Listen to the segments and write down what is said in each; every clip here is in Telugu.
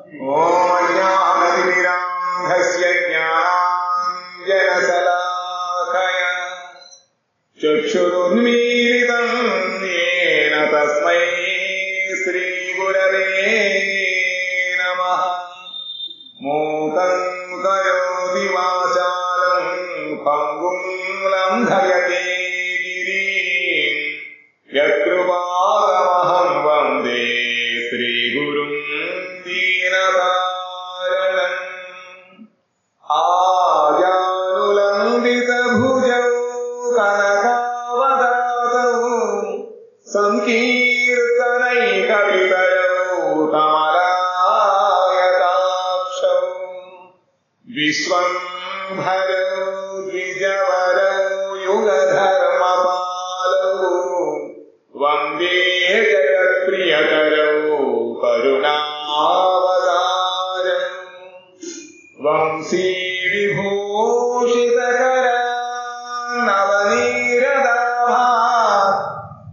ఓం అజ్ఞానతిమిరాంధస్య జ్ఞానాంజనశలాకయ చక్షురున్మీలితం యేన తస్మై శ్రీగురవే నమః. మూకం కరోతి వాచాలం పంగుం లంఘయతే గిరిం యత్కృపాతమహం వందే శ్రీగురుం దీనతారణం. ఆజానులంబితభుజౌ కనకావదాతౌ సంకీర్తనైకవితరౌ కమలాయతాక్షౌ విశ్వంభరౌ ద్విజవరౌ యుగధర్మపాలౌ వందే జగత్ప్రియకరౌ కరుణావతారం. వంశీ విభూషితకరా నవనీరదాభా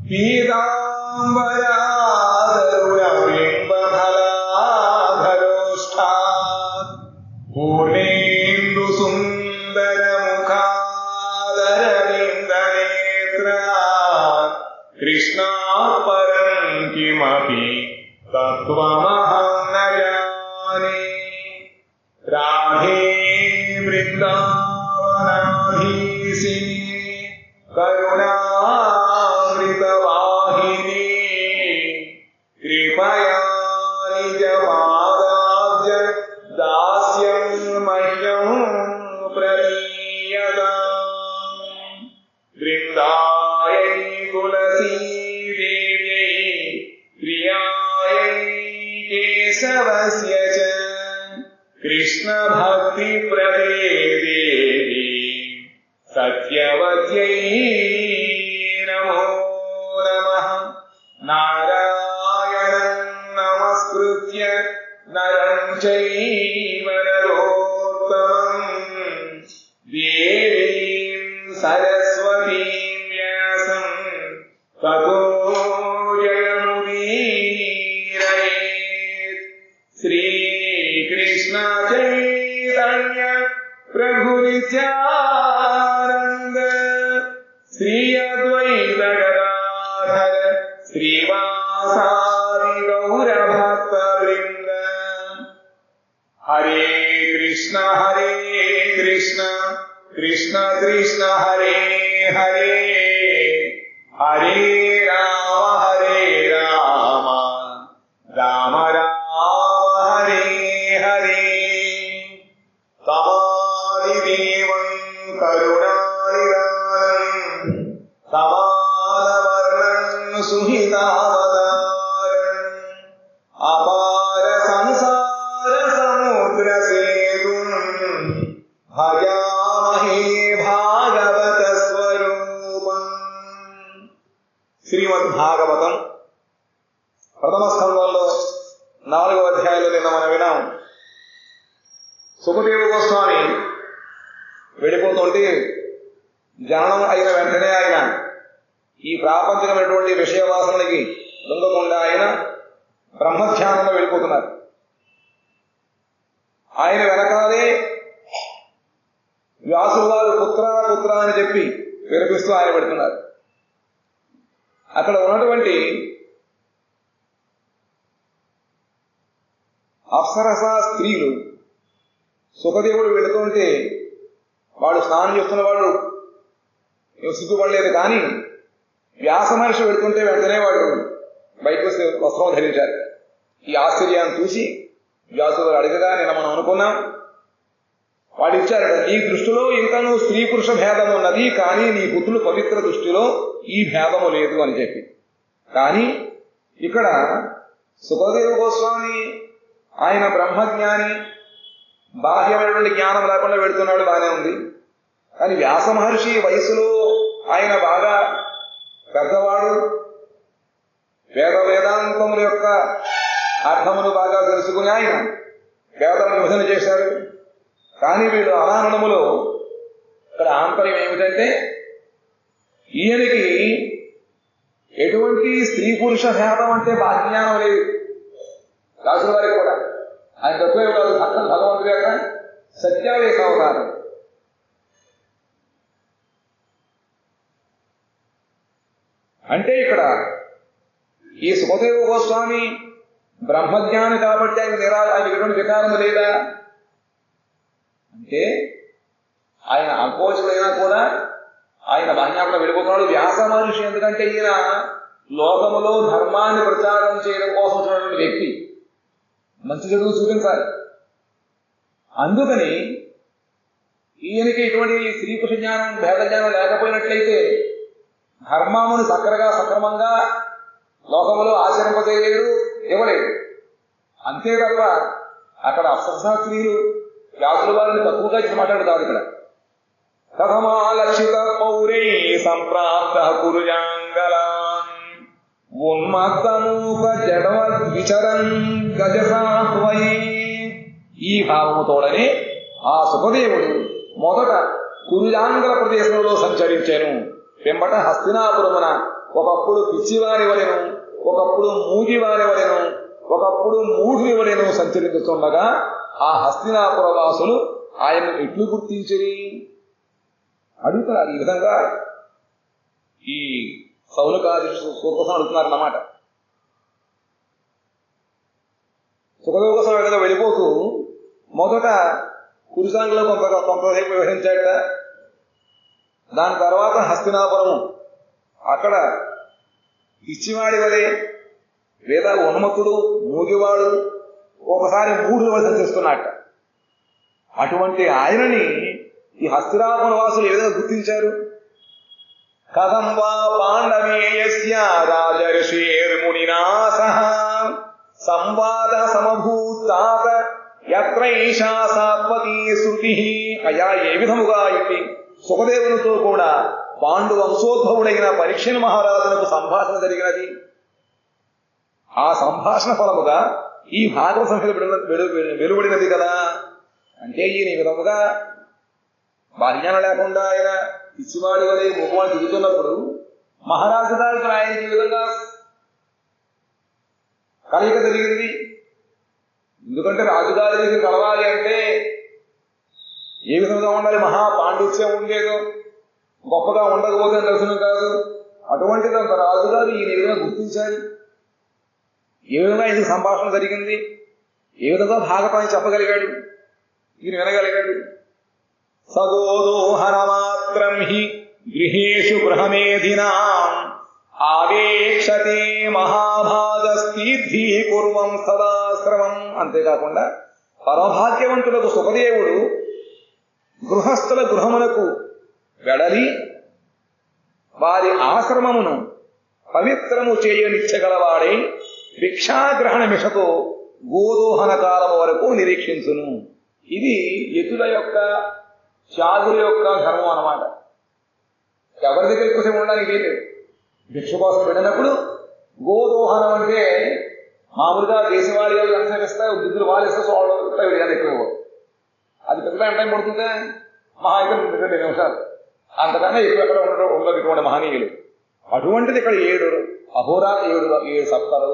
పీతాంబరారుణబింబఫలాధరోష్ఠాత్ పూర్ణేందు సుందరముఖాదరవిందనేత్రాత్ కృష్ణాత్ పరం కిమపి తత్వమహం న జానే. రాధే వృందావనాధీశిని కరుణామృతవాహిని కృపయా నిజ పాదాబ్జ దాస్యం మహ్యం ప్రదీయతాం. బృందాయై తులసీదేవ్యై ప్రియాయై కేశవస్య చ కృష్ణ భక్తి ప్రదే దేవి సత్యవత్యై నమో నమః. నారాయణం నమస్కృత్య నరం చైవ నరోత్తమం దేవీం సరస్వతీం వ్యాసం తతో జయముదీరయేత్. శ్రీకృష్ణ చైతన్య ప్రభు నిత్యానంద శ్రీ అద్వైత గదాధర శ్రీవాసాది గౌరభక్త వృంద. హరే కృష్ణ కృష్ణ కృష్ణ హరే హరే హరే రామ రామ రామ హరే హరే. తమాదిదేవం కరుణానిదానం సమానవర్ణం సుహితావతారం అపార సంసార సముద్ర సేతుం భజామహే భాగవత స్వరూపం. శ్రీమద్భాగవతం ప్రథమ స్కంధంలో 4వ అధ్యాయంలో నిన్న మనం విన్నాం. సుఖదేవ గోస్వామి వెళ్ళిపోతుంటే జననం అయిన వెంటనే ఆయన ఈ ప్రాపంచికమైనటువంటి విషయవాసనలకి లొంగకుండా ఆయన బ్రహ్మధ్యానంలో వెళ్ళిపోతున్నారు. ఆయన వెనకాలే వ్యాసుల వారు పుత్ర పుత్ర అని చెప్పి వినిపిస్తూ ఆయన పెడుతున్నారు. అక్కడ ఉన్నటువంటి అప్సరస స్త్రీలు సుఖదేవుడు వెళుతుంటే వాడు స్నానం చేస్తున్న వాడు సిగ్గుపడలేదు. కానీ వ్యాస మహర్షి వెళుతుంటే వెంటనే వాడు బయటకు వస్త్రం ధరించారు. ఈ ఆశ్చర్యాన్ని చూసి వ్యాసుడు అడగగా నిన్న మనం అనుకున్నాం, వాడు ఇచ్చారట. నీ దృష్టిలో ఇంకనూ స్త్రీ పురుష భేదం ఉన్నది, కానీ నీ పుత్రులు పవిత్ర దృష్టిలో ఈ భేదము లేదు అని చెప్పి. కానీ ఇక్కడ సుఖదేవ గోస్వామి ఆయన బ్రహ్మజ్ఞాని, బాహ్యమైనటువంటి జ్ఞానం లేకుండా వెళుతున్నాడు, బాగానే ఉంది. కానీ వ్యాస మహర్షి వయసులో ఆయన బాగా పెద్దవాడు, వేదాంతముల యొక్క అర్థమును బాగా తెలుసుకుని ఆయన వేదాలను విభజన చేశారు. కానీ వీళ్ళు అనానములో ఇక్కడ ఆంతర్యం ఏమిటంటే ఈయనకి ఎటువంటి స్త్రీ పురుష భేదం అంటే బాహ్యజ్ఞానం లేదు. రాజుల వారికి కూడా ఆయన తక్కువే కాదు, భక్త భగవంతుడి యొక్క సత్యావేశ అవతారం. అంటే ఇక్కడ ఈ సుఖదేవ గోస్వామి బ్రహ్మజ్ఞాని కాబట్టి ఆయన ఎటువంటి వికారము లేదా అంటే, ఆయన అల్పోచుడైనా కూడా ఆయన బాహ్యాపన వెళ్ళిపోతున్నాడు. వ్యాస మహర్షి ఎందుకంటే ఈయన లోకములో ధర్మాన్ని ప్రచారం చేయడం కోసం వచ్చినటువంటి వ్యక్తి, మంచి చెడుగు చూపించాలి. అందుకని ఈయనకి ఇటువంటి శ్రీకృష్ణ జ్ఞానం భేద జ్ఞానం లేకపోయినట్లయితే ధర్మమును సక్రమంగా లోకములో ఆచరింపజేయలేడు, ఇవ్వలేడు. అంతే తప్ప అక్కడ అప్సరశాస్త్రీయులు వ్యాసుల వారిని తక్కువగా మాట్లాడతారు. ఇక్కడ కథమాలక్షిత పౌరై సంప్రాప్త కురుజాంగలాన్ ఉన్మత్తమూక జడవద్విచరన్ గజసాహ్వై. ఈ భావముతోడనే ఆ సుఖదేవుడు మొదట కురుజాంగల ప్రదేశంలో సంచరించాను. వెంబట హస్తినాపురమున ఒకప్పుడు పిచ్చివారి వలెను, ఒకప్పుడు మూగివారి వలెను, ఒకప్పుడు మూఢుని వలెను సంచరించుతుండగా ఆ హస్తినాపుర వాసులు ఆయన్ను ఎట్లు గుర్తించిరి అడుగుతున్నారు. ఈ విధంగా ఈ సౌనకాది సూత్రసం అడుగుతున్నారన్నమాట. సుఖదేవ కోసం విధంగా వెళ్ళిపోతూ మొదట కురుసాంగలో కొంతసేపు వ్యవహరించాట. దాని తర్వాత హస్తినాపురము, అక్కడ పిచ్చివాడి వలె లేదా ఉన్మత్తుడు మూగివాడు ఒకసారి మూడు వలె సంచరిస్తున్నట్ట. అటువంటి ఆయనని ఈ హస్తినాపుర వాసులు ఏ విధంగా గుర్తించారు? కథం వా పాండవేయస్య రాజర్షిర్మునినా సహ సంవాద సమభూతాత యత్రైషా సాత్వతీ శృతి. అయ్యా, ఏ విధముగా ఇట్టి సుఖదేవునితో కూడా పాండు వంశోద్భవుడైన పరీక్షణ మహారాజునకు సంభాషణ జరిగినది. ఆ సంభాషణ ఫలముగా ఈ భాగవత సంహిత వెలువడినది కదా. అంటే ఈయన ఈ విధముగా బాల్యానం లేకుండా ఆయన పిచ్చివాడి వలె ముఖవాడు తిరుగుతున్నప్పుడు మహారాజు గారికి ఆయనకి ఈ విధంగా కలయిక జరిగింది. ఎందుకంటే రాజుగారి దగ్గర కలవాలి అంటే ఏ విధంగా ఉండాలి? మహా పాండిత్యం ఉండేదో, గొప్పగా ఉండకపోతే దర్శనం కాదు. అటువంటిది అంత రాజుగారు ఈయన ఏ విధంగా గుర్తించాలి? ఏ విధంగా ఇందుకు సంభాషణ జరిగింది? ఏ విధంగా భాగవతాన్ని చెప్పగలిగాడు, ఈయన వినగలిగాడు? సగోదోహన మాత్రం హి గృహేషు గృహమేధినాం ఆవేక్షతే మహాభాగస్థీర్థీ పూర్వం సదాశ్రమం. అంతేకాకుండా పరమభాగ్యవంతులకు సుఖదేవుడు గృహస్థుల గృహమునకు వెడలి వారి ఆశ్రమమును పవిత్రము చేయనిచ్చగలవాడై భిక్షాగ్రహణ మిషతో గోదోహన కాలం వరకు నిరీక్షించును. ఇది యతుల యొక్క త్యాగుల యొక్క ధర్మం అన్నమాట. ఎవరి దగ్గర ఎక్కువసేపు ఉండడానికి లేదు. భిక్ష కోసం వెళ్ళినప్పుడు గోదోహనం అంటే మామూలుగా దేశవాళీ వాళ్ళు అనుసరిస్తాయి, బుద్ధులు వాలిస్తే సోళ్ళ ఎక్కువ. అది పెద్ద టైం పడుతుందే, మహా అయితే 2 నిమిషాలు, అంతకన్నా ఎక్కువ ఎక్కడ ఉండదు ఇటువంటి మహనీయులు. అటువంటిది ఇక్కడ 7 అహోరాత్ర 7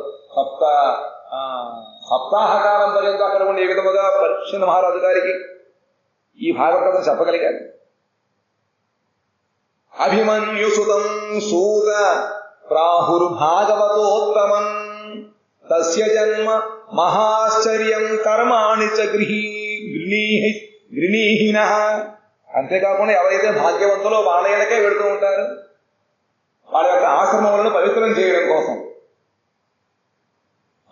సప్తాహకాలం పర్యంతం అక్కడ ఉండే ఏ విధముగా పరీక్ష మహారాజు గారికి ఈ భాగవతం చెప్పగలిగారు. అభిమన్యుసుతం సూత ప్రాహుర్భాగవతోత్తమం తస్య జన్మ మహాశ్చర్యం కర్మాణి చ గృహీహిన. అంతేకాకుండా ఎవరైతే భాగ్యవంతులో వాళ్ళ ఇళ్ళకే వెళుతూ ఉంటారు, వాళ్ళ యొక్క ఆశ్రమములను పవిత్రం చేయడం కోసం.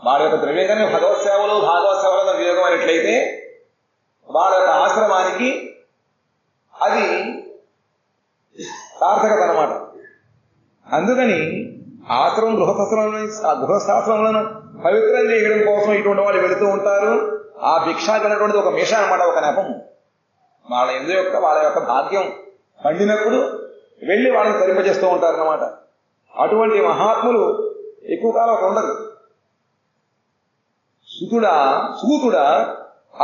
వాళ్ళ యొక్క ద్రవ్యంగానే భగవత్ సేవలు భాగవత్ సేవలను వినియోగం అయినట్లయితే వాళ్ళ యొక్క ఆశ్రమానికి అది సార్థకత అన్నమాట. అందుకని ఆశ్రమం గృహశాస్త్రములను పవిత్రం చేయడం కోసం ఇటువంటి వాళ్ళు వెళుతూ ఉంటారు. ఆ భిక్షాకి అనేటువంటిది ఒక మిష అన్నమాట, ఒక నెపం. వాళ్ళ యొక్క భాగ్యం పండినప్పుడు వెళ్ళి వాళ్ళని తరింపజేస్తూ ఉంటారన్నమాట. అటువంటి మహాత్ములు ఎక్కువ కాలం అక్కడ ఉండరు. సూతుడా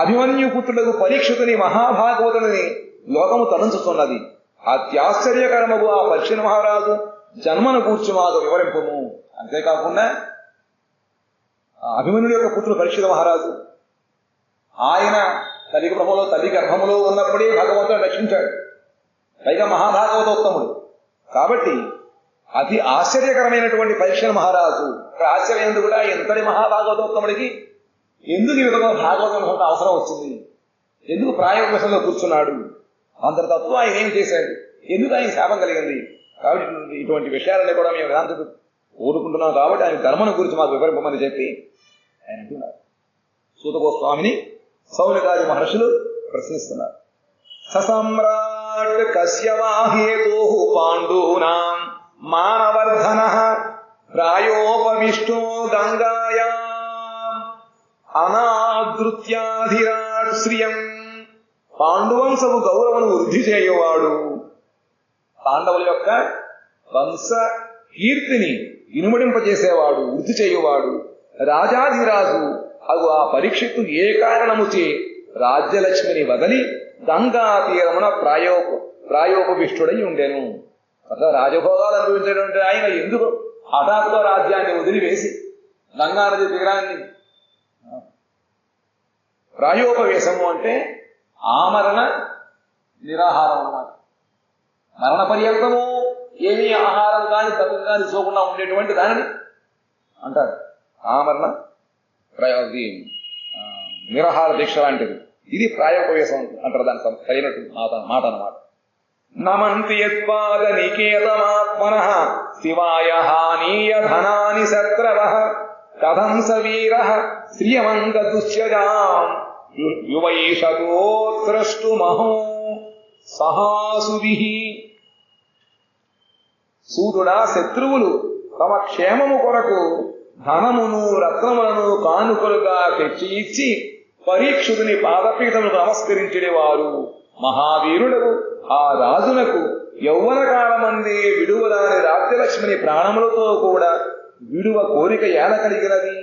అభిమన్యుపుత్రులకు పరీక్షితుని మహాభాగవతుని లోకము తలంచుతున్నది. అత్యాశ్చర్యకరమగు ఆ పరీక్ష మహారాజు జన్మను కూర్చు మాకు వివరింపము. అంతేకాకుండా అభిమన్యుడి యొక్క పుత్రుడు పరీక్షిత మహారాజు ఆయన తల్లి గృహంలో తల్లి గర్భములో ఉన్నప్పుడే భగవంతుడు రక్షించాడు. పైగా మహాభాగవతోత్తముడు కాబట్టి అతి ఆశ్చర్యకరమైనటువంటి పరీక్ష మహారాజు. ఆశ్చర్యం ఎందుకు కూడా ఎంతటి మహాభాగవతోత్తముడికి ఎందుకు ఈ విధంగా భాగవతం అవసరం వచ్చింది, ఎందుకు ప్రాయోగంలో కూర్చున్నాడు, అంతటి తత్వం ఆయన ఏం చేశాడు, ఎందుకు ఆయన శాపం కలిగింది. కాబట్టి ఇటువంటి విషయాలన్నీ కూడా మేము వేదాంతుడు కోరుకుంటున్నాం. కాబట్టి ఆయన ధర్మను గురించి మాకు వివరింపమని చెప్పి ఆయన అంటున్నారు. సూత గోస్వామిని సౌనకాది మహర్షులు ప్రశ్నిస్తున్నారు. ససమ్రాట్ కశ్యవాహేతో పాండూనాం మానవర్ధన ప్రాయోపవిష్టో గంగాయాం అనాదృత్యాధిరాట్ శ్రియం. పాండువంశపు గౌరవను వృద్ధి చేయవాడు, పాండవుల యొక్క వంశ కీర్తిని ఇనుమడింపజేసేవాడు, వృద్ధి చేయువాడు, రాజాధిరాజు అగు ఆ పరీక్షిత్తు ఏ కారణముచే రాజ్యలక్ష్మిని వదలి గంగా తీరమున ప్రాయోపవిష్టుడై ఉండెను. అట్లా రాజభోగాలు అనుభవించేటువంటి ఆయన ఎందుకు హఠాత్తుగా రాజ్యాన్ని వదిలివేసి గంగా నది తీరాన్ని ప్రాయోపవేశము అంటే ఆమరణ నిరాహారం అన్నమాట. మరణ పర్యంతము ఏమీ ఆహారం కానీ తప్పక కానీ చూకుండా ఉండేటువంటి దానిని అంటారు ఆమరణ నిరాహార దీక్ష లాంటిది. ఇది ప్రాయోపవేశం అంటారు. దాని సరైనట్టు మాట అన్నమాట. నమంతి యత్పాద నికేతమాత్మన శివాయ హానీయ ధనాని శత్రవః కథం స వీరః శ్రియమంగ దుశ్యజాం యువైషతోత్రష్టుమహో సహాసుభిః. సూతుడా, శత్రువులు తమ క్షేమము కొరకు ధనమును రత్నములను కానుకలుగా తెచ్చి ఇచ్చి పరీక్షుడిని పాదపీఠములకు నమస్కరించేవారు మహావీరుడు. ఆ రాజునకు యౌవన కాలమందే విడువరాని రాజ్యలక్ష్మిని ప్రాణములతో కూడా విడువ కోరిక ఏల కలిగినది.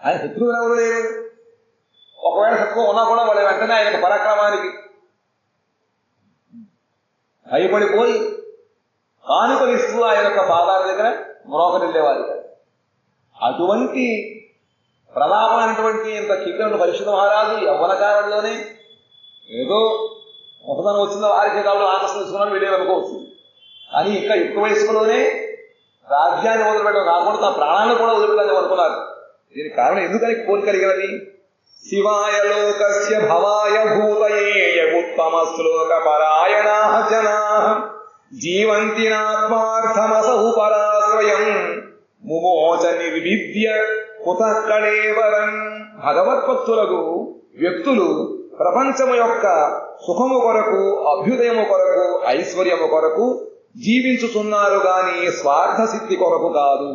ఆయన శత్రువులు ఎవరు లేరు. ఒకవేళ శత్రువు ఉన్నా కూడా వాళ్ళ వెంటనే ఆయనకు పరాక్రమానికి భయపడిపోయి కానుకలిస్తూ ఆయన యొక్క పాదాల దగ్గర మ్రోకరిల్లేవారు. అటువంటి ప్రలాపమైనటువంటి ఇంత కీర్తన పరిశుద్ధ మహారాజు యవ్వన కాలంలోనే ఏదో ఒకదనం వచ్చిందో వారికి కావాలి ఆకర్షణ తీసుకున్నాడు వీడేవి అనుకోవచ్చు. కానీ ఇంకా యుక్త వయస్సులోనే రాజ్యాన్ని వదిలిపెట్టడం కాకుండా తన ప్రాణాలను కూడా వదిలిపెట్టాలని అనుకున్నారు. దీనికి కారణం ఎందుకని కోరిక కలిగినది. శివాయ లోకస్య భవాయ భూతయే ఉత్తమ శ్లోక పరాయణా జనా జీవంతి నాత్మార్థమసహు పరాశ్రయం ముమోచ నిర్విద్య కుతకళేవరం. భగవత్భక్తులకు వ్యక్తులు ప్రపంచము యొక్క సుఖము కొరకు, అభ్యుదయము కొరకు, ఐశ్వర్యము కొరకు జీవించుతున్నారు గాని స్వార్థ సిద్ధి కొరకు కాదు.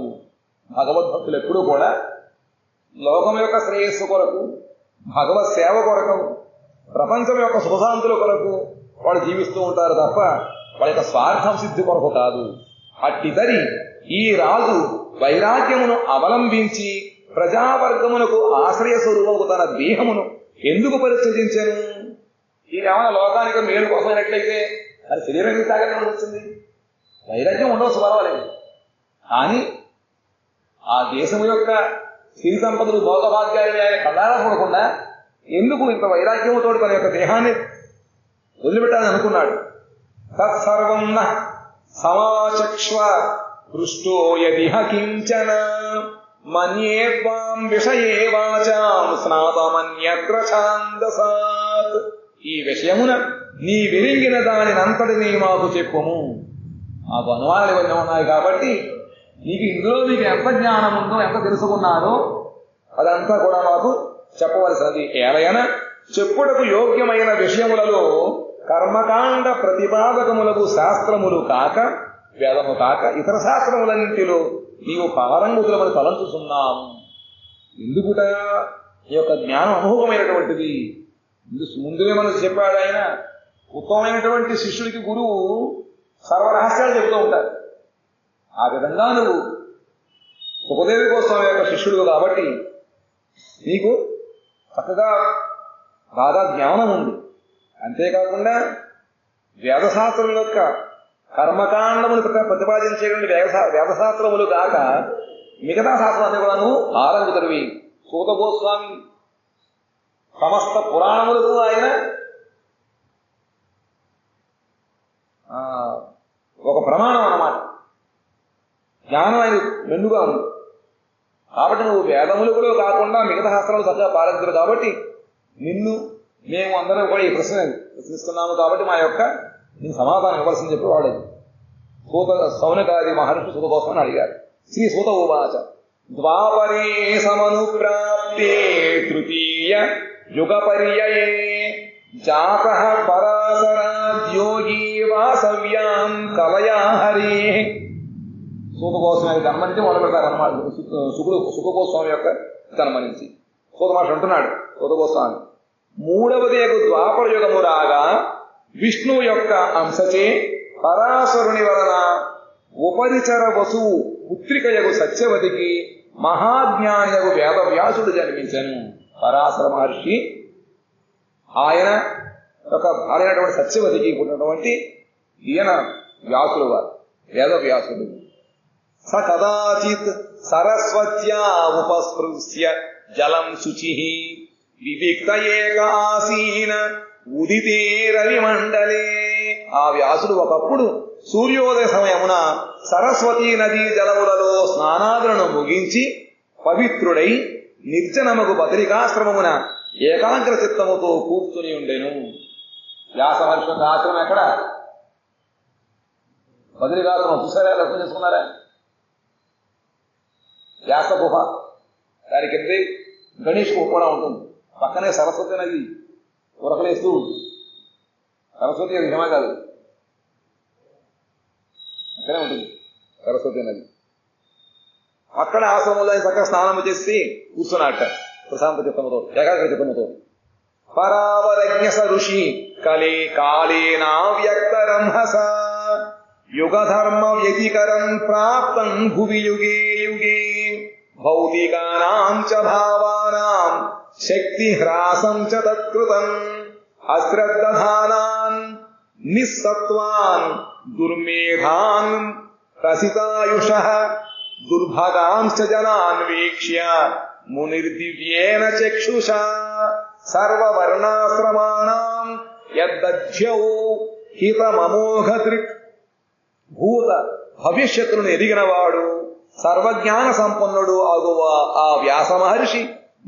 భగవద్భక్తులు ఎప్పుడూ కూడా లోకం యొక్క శ్రేయస్సు కొరకు, భగవత్ సేవ కొరకు, ప్రపంచం యొక్క సుఖశాంతుల కొరకు వాళ్ళు జీవిస్తూ ఉంటారు తప్ప వాళ్ళ యొక్క స్వార్థం సిద్ధి కొరకు కాదు. అట్టిదరి ఈ రాజు వైరాగ్యమును అవలంబించి ప్రజావర్గమునకు ఆశ్రయ స్వరూపము తన దేహమును ఎందుకు పరిత్యజించాను. ఈయనేమైనా లోకానికి మేలు కోసమైనట్లయితే అది శరీరం సాగనే ఉండొచ్చింది, వైరాగ్యం ఉండవచ్చు, పర్వాలేదు. కానీ ఆ దేశము యొక్క శ్రీ సంపదలు భోగభాగ్యాన్ని ఆయన కళ్ళారా చూడకుండా ఎందుకు ఇంత వైరాగ్యముతో తన యొక్క దేహాన్ని వదిలిపెట్టాలని అనుకున్నాడు. తత్సర్వం సమాచక్ష్వ పృష్టో యదిహ కించన మన్యే త్వాం విషయే వాచాం స్నాతమన్యత్ర ఛాందసాత్. ఈ విషయమున నీ విరింగిన దానినంతటినీ మాకు చెప్పుము. మాకు అనుమానాలు ఇవన్నీ ఉన్నాయి కాబట్టి నీకు ఇందులో నీకు ఎంత జ్ఞానం ఉందో, ఎంత తెలుసుకున్నారో అదంతా కూడా మాకు చెప్పవలసినది. ఏలైనా చెప్పుటకు యోగ్యమైన విషయములలో కర్మకాండ ప్రతిపాదకములకు శాస్త్రములు కాక, వేదము కాక ఇతర శాస్త్రములన్నింటిలో నీవు పారంగుతులమని తలంచుతున్నాము. ఎందుకుట ఈ యొక్క జ్ఞానం అమోఘమైనటువంటిది. ముందుగా మనకు చెప్పాడు ఆయన, ఉత్తమమైనటువంటి శిష్యుడికి గురువు సర్వరహస్యాలు చెబుతూ ఉంటారు. ఆ విధంగా నువ్వు సుఖదేవి గోస్వామి యొక్క శిష్యుడు కాబట్టి నీకు చక్కగా బాగా జ్ఞానం ఉంది. అంతేకాకుండా వేదశాస్త్రం యొక్క కర్మకాండములు ప్రతిపాదించేటువంటి వేదశాస్త్రములు కాక మిగతా శాస్త్రాన్ని కూడా నువ్వు ఆరంగుతరివి. సూత గోస్వామి సమస్త పురాణములకు ఆయన ఒక ప్రమాణం అన్నమాట. జ్ఞానం ఆయన మెండుగా ఉంది. కాబట్టి నువ్వు వేదములకులో కాకుండా మిగతా శాస్త్రాలు చక్కగా పాలించరు. కాబట్టి నిన్ను మేము అందరం కూడా ఈ ప్రశ్నిస్తున్నాము. కాబట్టి మా యొక్క నేను సమాధానం ఇవ్వాల్సింది చెప్పి వాడు సౌనకాది మహర్షి సూత గోస్వామిని అడిగారు. శ్రీ సూత ఉవాచ ద్వాపరే సమనుప్రాప్తే తృతీయ యుగ పర్యయే జాతః పరాశరాద్యోగి వాసవ్యాం కలయా హరే. సూత గోస్వామి జన్మ నుంచి మొదలు పెడతారన్నమాట. సుఖ గోస్వామి యొక్క జన్మ నుంచి సూత మహర్షి అంటున్నాడు. సూత గోస్వామి మూడవది ద్వాపర యుగము రాగా విష్ణువు యొక్క అంశచే పరాశరుని వలన ఉపరిచర వసువు పుత్రికయగు సత్యవతికి మహాజ్ఞానియగు వేదవ్యాసుడు జన్మించను. పరాశర మహర్షి ఆయన ఒక భార్యైనటువంటి సత్యవతికి పుట్టినటువంటి ఈయన వ్యాసులు వారు, వేదవ్యాసుడు. స కదాచిత్ సరస్వత్యా ఉపస్పృశ్య జలం శుచి వివిక్త ఏక ఆసీన ఉదితే రవిమండలే. ఆ వ్యాసుడు ఒకప్పుడు సూర్యోదయ సమయమున సరస్వతీ నదీ జలములలో స్నానాదులను ముగించి పవిత్రుడై నిర్జనముకు బదరికాశ్రమమున ఏకాగ్ర చిత్తముతో కూర్చుని ఉండెను. వ్యాస మహర్షి యొక్క ఆశ్రమం ఎక్కడ? బదరికాశ్రమం. చూసారా? లక్ష్యం చేసుకున్నారా? వ్యాస గుహ, దాని కింద గణేష్ గుహ కూడా ఉంటుంది. పక్కనే సరస్వతి నది ఉరకలేస్తూ, సరస్వతి అది హిమ కాదు, అక్కడే ఉంటుంది సరస్వతి నది. అక్కడ ఆశ్రమంలో చక్కగా స్నానం చేసి కూర్చున్నట్ట ప్రశాంత చిత్తముతో, ఏకాగ్ర చిత్తముతో. పరావరజ్ఞ ఋషి కలే కాళేనా వ్యక్తరంహస యుగధర్మ వ్యతికరం ప్రాప్తం భువి యుగే యుగే భౌతికానాం చ భావానాం శక్తి హ్రాసం చ తత్కృతం అశ్రద్ధధానాన్ నిస్సత్వాన్ దుర్మేధాన్ ప్రసితాయుషః దుర్భగాంశ్చ జనాన్ వీక్ష్య మునిర్దివ్యేన చక్షుషా సర్వవర్ణాశ్రమాణాం యద్దధ్యౌ హితమమోఘదృక్. భూత భవిష్యత్తులను ఎదిగినవాడు సర్వజ్ఞాన సంపన్నుడు అగువ ఆ వ్యాస మహర్షి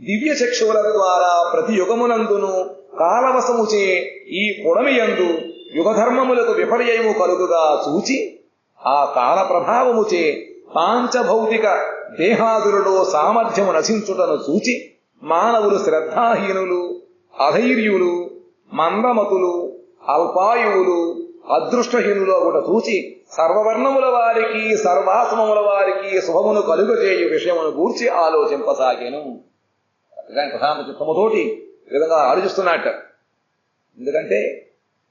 దివ్య చక్షువుల ద్వారా ప్రతి యుగమునందును కాలవశముచే ఈ పుడమియందు యుగధర్మములకు విపర్యయము కలుగుగా చూచి ఆ కాల ప్రభావముచే పాంచభౌతిక దేహాదులలో సామర్థ్యము నశించుటను చూచి మానవులు శ్రద్ధాహీనులు, అధైర్యులు, మందమతులు, అల్పాయువులు, అదృష్టహీనులు ఒకట చూచి సర్వవర్ణముల వారికి సర్వాత్మముల వారికి శుభమును కలుగజేయు విషయమును గూర్చి ఆలోచింపసాగాను. ప్రశాంత చిత్తముతోటి ఈ విధంగా ఆలోచిస్తున్నట్ట. ఎందుకంటే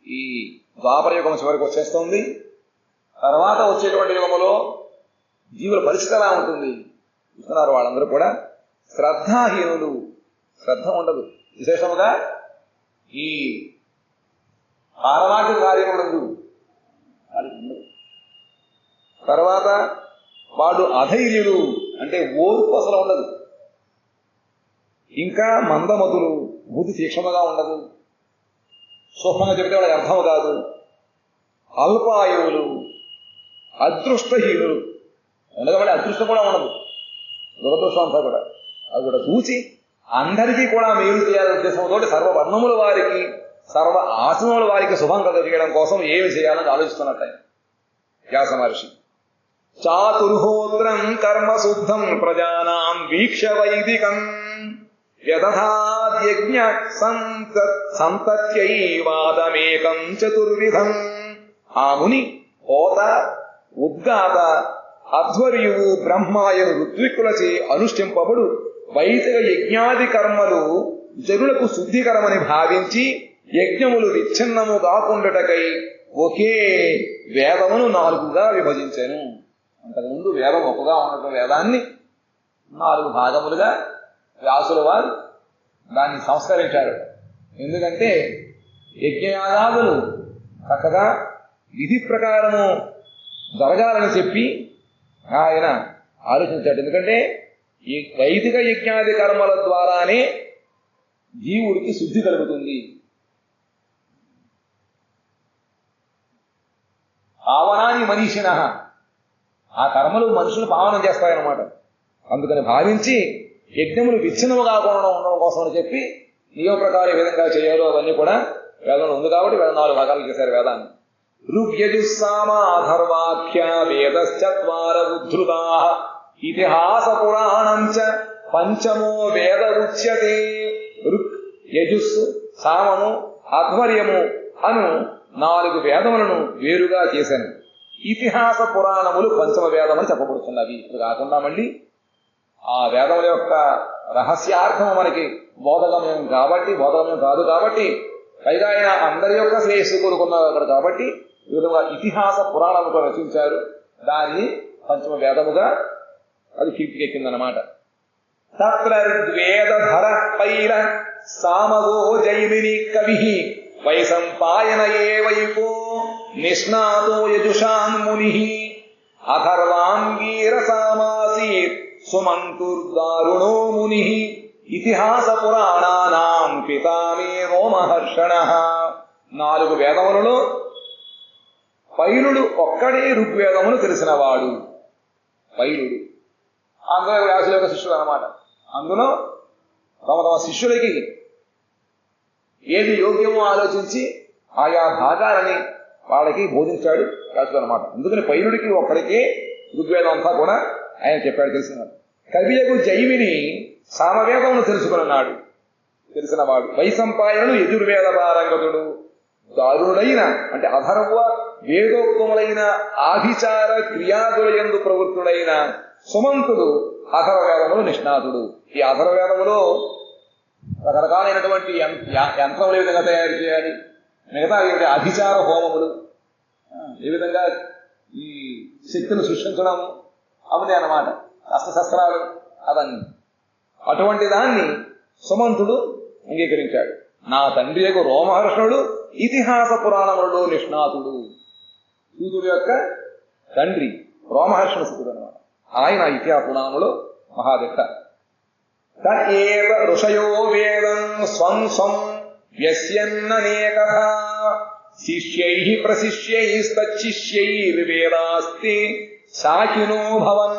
ఈ ద్వాపర యుగం చివరికి వచ్చేస్తుంది. తర్వాత వచ్చేటువంటి యుగములో జీవుల పరిస్థితి ఎలా ఉంటుంది చూస్తున్నారు. వాళ్ళందరూ కూడా శ్రద్ధాహీనులు, శ్రద్ధ ఉండదు. విశేషముగా ఈ పారమార్థిక కార్యములందు ఉండదు. తర్వాత వాడు అధైర్యులు, అంటే ఓర్పు అసలు ఉండదు. ఇంకా మందమతులు, బుద్ధి తీక్షణగా ఉండదు. సూక్ష్మంగా చెబితే వాళ్ళకి అర్థం కాదు. అల్పాయువులు, అదృష్టహీనులు, ఉండగా అదృష్టం కూడా ఉండదు, దురదృష్టం అంతా కూడా. అది కూడా చూసి అందరికీ కూడా మేలు చేయాలనే ఉద్దేశంతో సర్వవర్ణముల వారికి సర్వ ఆశ్రమముల వారికి శుభం కలిగడం కోసం ఏమి చేయాలని ఆలోచిస్తున్నట్టు వ్యాస మహర్షి. చాతుర్హోత్రం కర్మశుద్ధం ప్రజానాం వీక్ష వైదికం యథాద్యజ్ఞ సంతత్యై వాదమేకం చతుర్విధం. ఆ ముని హోత, ఉద్గాత, అధ్వర్యువు, బ్రహ్మాయను ఋత్విక్కులచే అనుష్ఠింపబడు వైదిక యజ్ఞాది కర్మలు జనులకు శుద్ధికరమని భావించి యజ్ఞములు విచ్ఛిన్నము కాకుండాటకై ఒకే వేదమును 4గా విభజించాను. అంతకుముందు వేదం ఒకగా ఉన్నటువంటి వేదాన్ని 4 భాగములుగా వ్యాసుల వారు దాన్ని సంస్కరించారు. ఎందుకంటే యజ్ఞయాగాదులు చక్కగా విధి ప్రకారము జరగాలని చెప్పి ఆయన ఆలోచించాడు. ఎందుకంటే ఈ వైదిక యజ్ఞాది కర్మల ద్వారానే జీవుడికి శుద్ధి కలుగుతుంది. పావనాన్ని మనీషిణ, ఆ కర్మలు మనుషులు పావనం చేస్తాయన్నమాట. అందుకని భావించి యజ్ఞములు విచ్ఛిన్నము కాకుండా ఉండడం కోసం అని చెప్పి నియమ ప్రకారం ఏ విధంగా చేయాలో అవన్నీ కూడా వేదంలో ఉంది. కాబట్టి 4 భాగాలు చేశారు వేదాన్ని. ఋగ్యజుస్సామాధర్వాఖ్య వేదశ్చత్వార ఉద్ధృతా ఇతిహాస పురాణం చ పంచమో వేద ఉచ్యతే. ఋక్, యజుస్సు, సామము, అధ్వర్యము అను 4 వేదములను వేరుగా చేశాను. ఇతిహాస పురాణములు పంచమ వేదమని చెప్పబడుతున్నవి. ఇది కాకుండా మళ్ళీ ఆ వేదముల యొక్క రహస్యార్థము మనకి బోధగమ్యం కాదు కాబట్టి పైగా ఆయన అందరి యొక్క శ్రేయస్సు కోరుకున్నారు కాబట్టి ఈ విధంగా ఇతిహాస పురాణముగా రచించారు. దాన్ని పంచమ వేదముగా అది కీర్తికెక్కిందనమాట. తత్ర ఋగ్వేదధర పైల సామగో జైమిని కవి వైసంపాయన ఏవైకో నిష్ణాతో యజుషాన్ముని అథర్వాంగీరసామాసీత్ సుమంతుర్దారుణో ముని ఇతిహాస పురాణానాం పితామే రోమహర్షణ. 4 వేదములలో పైలుడు ఒక్కడే ఋగ్వేదమును తెలిసినవాడు. పైలుడు అందులో వ్యాసుల యొక్క శిష్యుడు అన్నమాట. అందులో తమ శిష్యులకి ఏది యోగ్యమో ఆలోచించి ఆయా భాగాలని వాళ్ళకి బోధించాడు వ్యాసుడు అనమాట. అందుకని పైలుడికి ఒక్కడికే ఋగ్వేదం అంతా కూడా ఆయన చెప్పాడు, తెలిసినాడు. కవియకు జైమిని సామవేదమును తెలుసుకున్నాడు, తెలిసినవాడు. వైసంపాయనుడు యజుర్వేద పారంగతుడు. దారుడైన అంటే అధర్వ వేదోక్తములైన ఆభిచార క్రియాదులయందు ప్రవృత్తుడైన సుమంతుడు అధర్వవేదములు నిష్ణాతుడు. ఈ అధర్వవేదములో రకరకాలైనటువంటి యంత్రములు ఏ విధంగా తయారు చేయాలి, మిగతా అభిచార హోమములు ఏ విధంగా ఈ శక్తిని సృష్టించడము అవన్నీ అన్నమాట, అస్త్రశస్త్రాలు అవన్నీ. అటువంటి దాన్ని సుమంతుడు అంగీకరించాడు. నా తండ్రి యొక్క రోమహర్షణుడు ఇతిహాస పురాణములలో నిష్ణాతుడు. సూతుడు యొక్క తండ్రి రోమహర్షణ సూతుడు అనమాట. ఆయన ఇతిహాస పురాణములో మహాదిట్ట. తేవ ఋషయో వేదం స్వం స్వం వ్యస్యన్ననేకథ శిష్యైః ప్రశిష్యైస్తచ్చిష్యైర్వేదాస్తి శాకినో భవన్.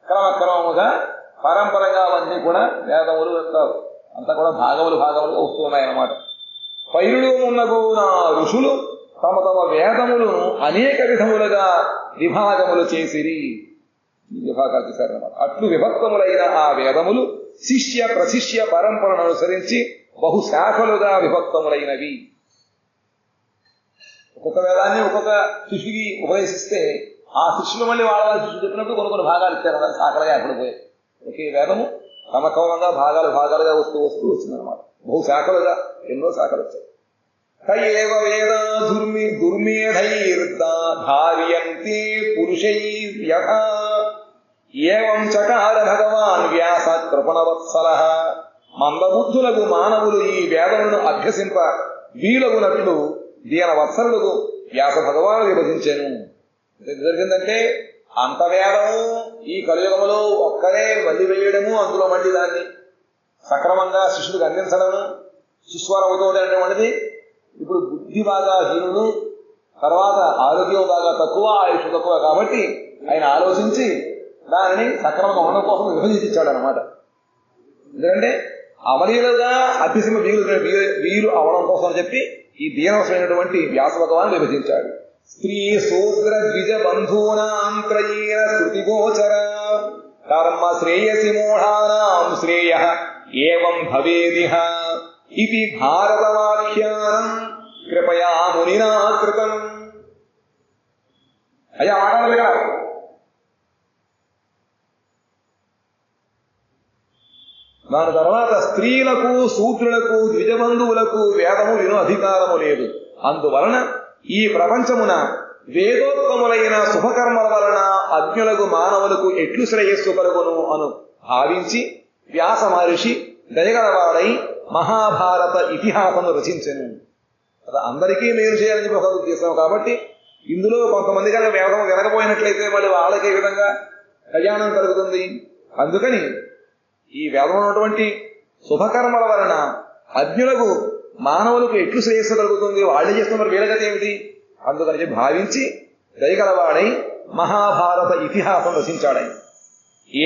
క్రమక్రమముగా పరంపరగా అవన్నీ కూడా వేదములు అంతా కూడా భాగములుగా వస్తూ ఉన్నాయన్నమాట. పైరుడు ఉన్నగు నా ఋషులు తమ తమ వేదములను అనేక విధములుగా విభాగములు చేసిరి. విభాగాలు చేశారన్నమాట. అట్లు విభక్తములైన ఆ వేదములు శిష్య ప్రశిష్య పరంపరను అనుసరించి బహుశాఖలుగా విభక్తములైనవి. ఒక్కొక్క వేదాన్ని ఒక్కొక్క శిష్యుకి ఉపదేశిస్తే ఆ శిష్యులు మళ్ళీ వాళ్ళ శిష్యులు చెప్పినప్పుడు కొన్ని భాగాలు ఇచ్చారు, శాఖలుగా ఏర్పడిపోయాయి. ఒకే వేదము క్రమక్రమంగా భాగాలుగా వస్తూ వచ్చిందనమాట. బహుశాఖలుగా ఎన్నో శాఖలు వచ్చాయి. కయేవ వేదా దుర్మేధైర్ధార్యంతే పురుషైర్యథ ఏవం చకార భగవాన్ వ్యాస కృపణవత్సలః. మందబుద్ధులకు మానవులు ఈ వేదములను అభ్యసింప వీలగునట్లు దీనవత్సలులకు వ్యాస భగవాను విభజించాను. జరిగిందంటే అంత వేదము ఈ కలియుగములో ఒక్కడే వల్లి వేయడము, అందులో మళ్ళీ దాన్ని సక్రమంగా శిష్యుడికి అందించడము, శిష్వారవుతో అనేటువంటిది. ఇప్పుడు బుద్ధి బాగా హీనుడు, తర్వాత ఆరోగ్యం బాగా తక్కువ, ఆయుష్ తక్కువ కాబట్టి ఆయన ఆలోచించి దానిని సక్రమంగా ఉండడం కోసం విభజించాడు అనమాట. ఎందుకంటే అమలీలుగా అభ్యసింప వీరు అవడం కోసం చెప్పి ఈ దీనవసమైనటువంటి వ్యాస భగవాను విభజించాడు. స్త్రీ శూద్ర ద్విజ బంధూనాం త్రయేణ శృతి గోచర కర్మ శ్రేయసి మూఢానాం శ్రేయ ఏవం భవేదిహ ఇది భారతవాఖ్యానం కృపయా మునినా కృతం. అయ్యా మాట్లాడలేగా. దాని తర్వాత స్త్రీలకు శూద్రులకు ద్విజబంధువులకు వేదము విను అధికారము లేదు. అందువలన ఈ ప్రపంచమున వేదోక్తములైన శుభకర్మల వలన అజ్ఞులకు మానవులకు ఎట్లు శ్రేయస్సు కలుగును అను భావించి వ్యాస మహర్షి దయగలవాడై మహాభారత ఇతిహాసము రచించెను. అందరికీ మేలు చేయాలని చెప్పి ఒక ఉద్దేశం కాబట్టి ఇందులో కొంతమంది కనుక వేదం వినకపోయినట్లయితే మళ్ళీ వాళ్ళకి ఏ విధంగా కళ్యాణం కలుగుతుంది. అందుకని ఈ వేదంలో ఉన్నటువంటి శుభకర్మల వలన అజ్ఞులకు మానవులకు ఎట్లు శ్రేయస్సు కలుగుతుంది, వాళ్ళే చేస్తున్నారు, వీళ్ళగతి ఏమిటి, అందుకని భావించి దయగలవాడై మహాభారత ఇతిహాసం రచించాడై.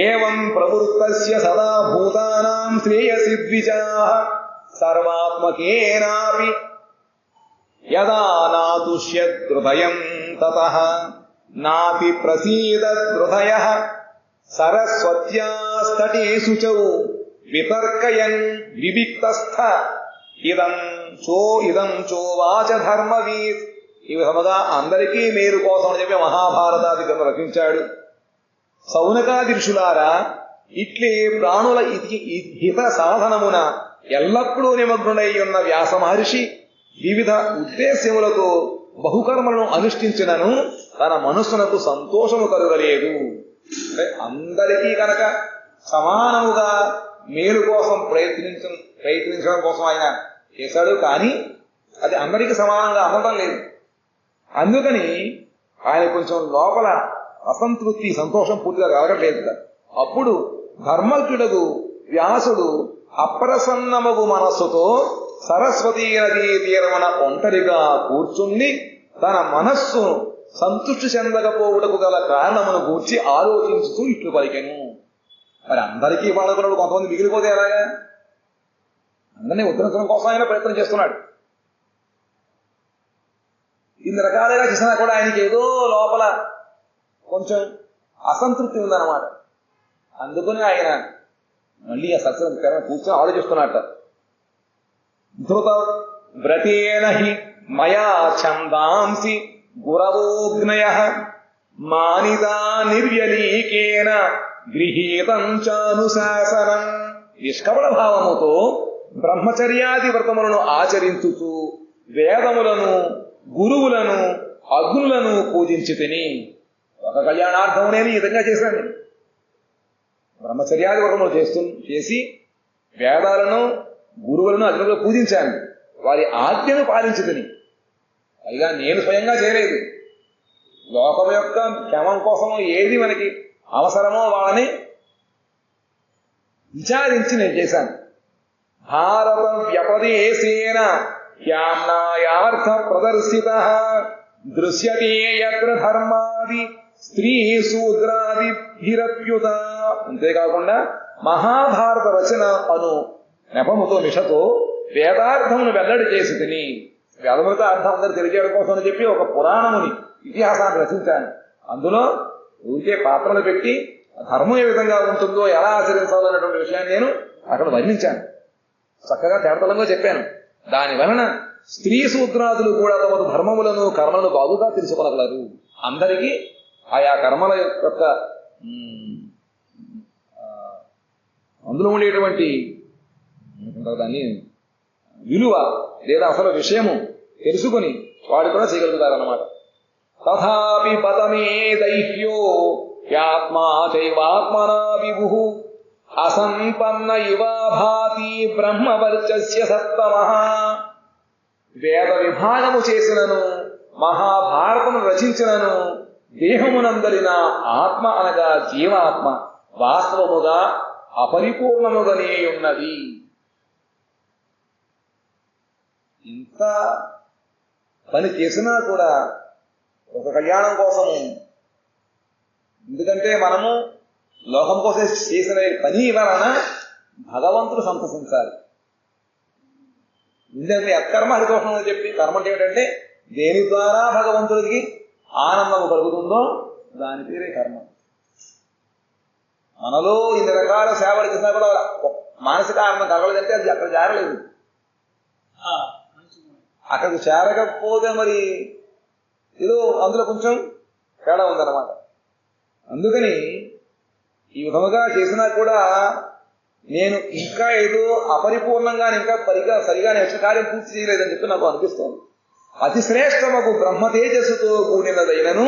ఏవం ప్రవృత్తస్య సదా భూతానాం శ్రేయసి ద్విజాః సర్వాత్మకేనాపి యదా నాతుష్యదృదయం తతః నాపి ప్రసీదదృదయః సరస్వత్యాస్తటేషు చ వితర్కయన్ వివిక్తస్థ ఇదం చోవాచ ధర్మవీత్. ఈ విధముగా అందరికీ మేలు కోసం అని చెప్పి మహాభారతాది గ్రంథం రచించాడు. సౌనకాది ఋషులారా, ఇట్లే ప్రాణుల హిత సాధనమున ఎల్లప్పుడూ నిమగ్నుడై ఉన్న వ్యాస మహర్షి వివిధ ఉద్దేశ్యములతో బహుకర్మలను అనుష్ఠించినను తన మనస్సునకు సంతోషము కలుగలేదు. అంటే అందరికీ కనుక సమానముగా మేలు కోసం ప్రయత్నించడం కోసం ఆయన చేశాడు, కానీ అది అందరికీ సమానంగా అందడం లేదు. అందుకని ఆయన కొంచెం లోపల అసంతృప్తి, సంతోషం పూర్తిగా కలగట్లేదు. అప్పుడు ధర్మజ్ఞుడగు వ్యాసుడు అప్రసన్నమగు మనస్సుతో సరస్వతీ నదీ తీరమున ఒంటరిగా కూర్చుండి తన మనస్సు సంతృష్టి చెందకపోవుటకు గల కారణమును గూర్చి ఆలోచించుతూ ఇట్లు పలికెను. మరి అందరికీ పాల్గొన్నాడు, కొంతమంది మిగిలిపోతే ఎలాగా? అందరినీ ఉద్ధరించడం కోసం ఆయన ప్రయత్నం చేస్తున్నాడు. ఇన్ని రకాలుగా చేసినా కూడా ఆయనకి ఏదో లోపల కొంచెం అసంతృప్తి ఉందన్నమాట. అందుకని ఆయన మళ్ళీ ఆ సత్సంగ కూర్చొని ఆలోచిస్తున్నట్ట. ధృత వ్రతేన హి మయా ఛందాంసి గురవోగ్నయః మానితా నిర్వ్యలీకేన గృహీతం చానుశాసనం. నిష్కపట భావముతో బ్రహ్మచర్యాది వ్రతములను ఆచరించుచు వేదములను, గురువులను, అగ్నులను పూజించి తిని ఒక కళ్యాణార్థం నేను ఈ విధంగా చేశాను. బ్రహ్మచర్యాది వ్రతములు చేసి వేదాలను, గురువులను, అగ్నులను పూజించాను. వారి ఆజ్ఞను పాలించి తిని. పైగా నేను స్వయంగా చేయలేదు. లోకం యొక్క క్షేమం కోసం ఏది మనకి అవసరమో వాళ్ళని విచారించి నేను చేశాను. భారత వ్యపదేశేన హ్యామ్నాయార్థ ప్రదర్శిత దృశ్యతే యత్ర ధర్మాది స్త్రీ శూద్రాదిభిరప్యుత. అంతేకాకుండా మహాభారత రచన అను నెపముతో నిషతో వేదార్థమును వెల్లడి చేసి తిని, వేదములతో అర్థం అందరూ తెలియజేయడం కోసం అని చెప్పి ఒక పురాణముని, ఇతిహాసాన్ని రచించాను. అందులో ఊరికే పాత్రలు పెట్టి ధర్మం ఏ విధంగా ఉంటుందో, ఎలా ఆచరించాలన్నటువంటి విషయాన్ని నేను అక్కడ వర్ణించాను. చక్కగా తేటతలంగా చెప్పాను. దాని వలన స్త్రీ శూద్రాదులు కూడా తమ ధర్మములను, కర్మలను బాగుగా తెలుసుకోగలరు. అందరికీ ఆయా కర్మల యొక్క అందులో ఉండేటువంటి దాన్ని విలువ లేదా అసలు విషయము తెలుసుకుని వాడు కూడా చేయగలుగుతారన్నమాట. తథాపి పతమే దైహ్యో యాత్మా చైవాత్మనా విభుః అసంపన్న ఇవా భాతి బ్రహ్మవర్చస్య సత్తమః. వేద విభాగము చేసినను, మహాభారతము రచించినను దేహమునందలిన ఆత్మ అనగా జీవాత్మ వాస్తవముగా అపరిపూర్ణముగానే ఉన్నది. ఇంత పని చేసినా కూడా ఒక కళ్యాణం కోసము, ఎందుకంటే మనము లోకం కోసం చేసిన పని వలన భగవంతుడు సంతసించాలి. ఎందుకంటే అకర్మ హరితోషం అని చెప్పి, కర్మ అంటే ఏమిటంటే దేని ద్వారా భగవంతుడికి ఆనందము కలుగుతుందో దాని పేరే కర్మ. మనలో ఇన్ని రకాల సేవలు చేసినా కూడా మానసిక ఆనందం కలగలేదంటే అది అక్కడ చేరలేదు. అక్కడికి చేరకపోతే మరి ఏదో అందులో కొంచెం తేడా ఉందన్నమాట. అందుకని ఈ విధముగా చేసినా కూడా నేను ఇంకా ఏదో అపరిపూర్ణంగా, ఇంకా సరిగా నేను కార్యం పూర్తి చేయలేదని చెప్పి నాకు అనిపిస్తోంది. అతి శ్రేష్టమకు బ్రహ్మ తేజస్సుతో కూడినదైనను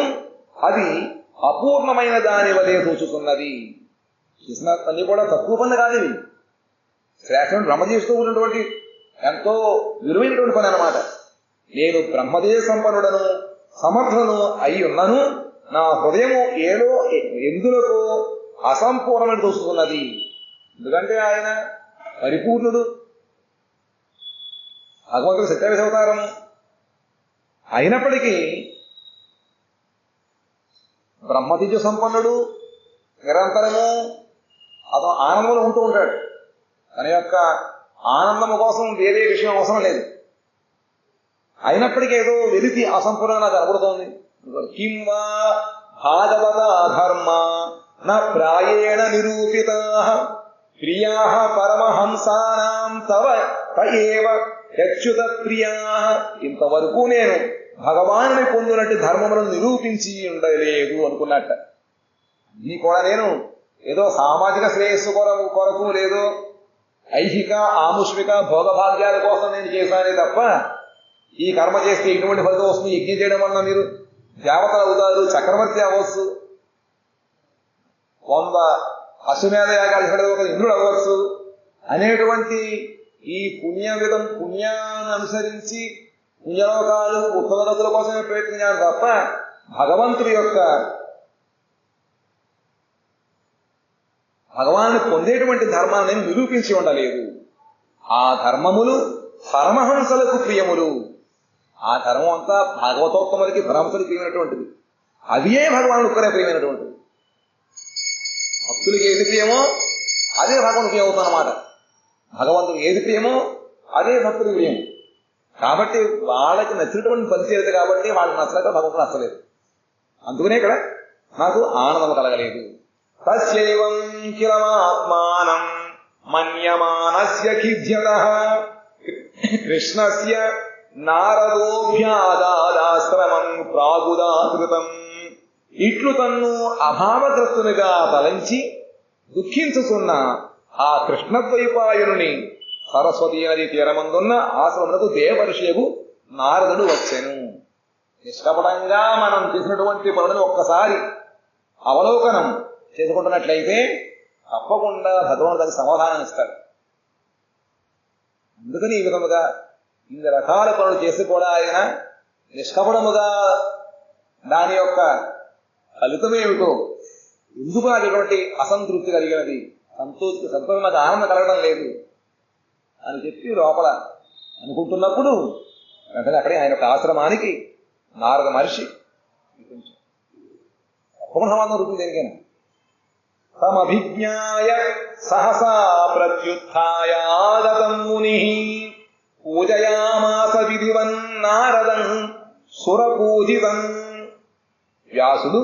అది అపూర్ణమైన దాని వలె తోచుతున్నది. చేసిన పని కూడా తక్కువ పని కాదు. ఇవి శ్రేష్టం బ్రహ్మతేజస్సుతో ఉన్నటువంటి ఎంతో విలువైనటువంటి పని అన్నమాట. నేను బ్రహ్మతేజ సంపన్నుడను, సమర్థను అయి ఉన్నను, నా హృదయము ఎందులకో అసంపూర్ణమని చూస్తున్నది. ఎందుకంటే ఆయన పరిపూర్ణుడు, భగవంతుడు సత్యావేశ అవతారము అయినప్పటికీ బ్రహ్మతేజ సంపన్నుడు, నిరంతరము అతను ఆనందంలో ఉంటూ ఉంటాడు. తన యొక్క ఆనందము కోసం వేరే విషయం అవసరం లేదు. అయినప్పటికీ ఏదో వెలితి అసంపూర్ణంగా నాకు కనబడుతోంది. కింవా భాగవత ధర్మ న ప్రాయేణ నిరూపితా ప్రియా పరమహంసానాం తవ తయేవ యచ్యుత ప్రియా. ఇంతవరకు నేను భగవానుని పొందినట్టు ధర్మములను నిరూపించి ఉండలేదు అనుకున్నట్ట. అన్నీ కూడా నేను ఏదో సామాజిక శ్రేయస్సు కొరకు లేదో ఐహిక ఆముష్మిక భోగభాగ్యాల కోసం నేను చేశానే తప్ప ఈ కర్మ చేస్తే ఎటువంటి ఫలితం వస్తుంది, యజ్ఞం చేయడం వలన మీరు దేవతలు అవుతారు, చక్రవర్తి అవ్వచ్చు, 100 అశ్వమేధ యాగాలు ఒక ఇంద్రుడు అవ్వచ్చు అనేటువంటి ఈ పుణ్యాన్ని అనుసరించి పుణ్యలోకాలు ఉత్తమగతుల కోసమే ప్రయత్నించాను తప్ప భగవంతుడి యొక్క భగవాన్ని పొందేటువంటి ధర్మాన్ని నిరూపించి ఉండలేదు. ఆ ధర్మములు పరమహంసలకు ప్రియములు. ఆ ధర్మం అంతా భాగవతోత్తములకి పరమహంసలకి ప్రియమైనటువంటిది. అవియే భగవానుడు ఒక్కరే ప్రియమైనటువంటిది. భక్తులకి ఏది ప్రియమో అదే భగవంతుడు ప్రియం అవుతుందన్నమాట. భగవంతుడు ఏది ప్రియమో అదే భక్తుడికి ప్రియం. కాబట్టి వాళ్ళకి నచ్చినటువంటి పని చేయలేదు కాబట్టి వాళ్ళకి నచ్చలేక భగవంతుడు నచ్చలేదు. అందుకనే ఇక్కడ నాకు ఆనందం కలగలేదు. తస్యైవం కిలమాత్మానం మన్యమానస్య ఖిద్యతః కృష్ణస్య నారదోభ్యాదాశ్రమం ప్రాగుదాకృతం. ఇట్లు తన్ను అభావగ్రస్తునిగా తలంచి దుఃఖించుతున్న ఆ కృష్ణద్వైపాయనుని సరస్వతీ నది తీరమందున్న ఆశ్రమమునకు దేవర్షియగు నారదుడు వచ్చెను. నిష్కపటంగా మనం చేసినటువంటి పనులను ఒక్కసారి అవలోకనం చేసుకుంటున్నట్లయితే తప్పకుండా భగవంతుడు దానికి సమాధానం ఇస్తాడు. అందుకని ఈ విధముగా ఇన్ని రకాల పనులు చేసి కూడా ఆయన నిష్కపటముగా దాని యొక్క ఫలితమేమిటో, ఎందుకు నాకు ఇటువంటి అసంతృప్తి కలిగినది, సంతోషం నాకు ఆనందం కలగడం లేదు అని చెప్పి లోపల అనుకుంటున్నప్పుడు వెంటనే అక్కడే ఆయన యొక్క ఆశ్రమానికి నారద మహర్షి తప్పకుండా సంబంధం దొరుకుతుంది. దేనికైనా తమభిజ్ఞాయ సహసా ప్రత్యుత్థాయాగతం ముని పూజయామాస విధివన్ నారదం సురపూజితం. వ్యాసుడు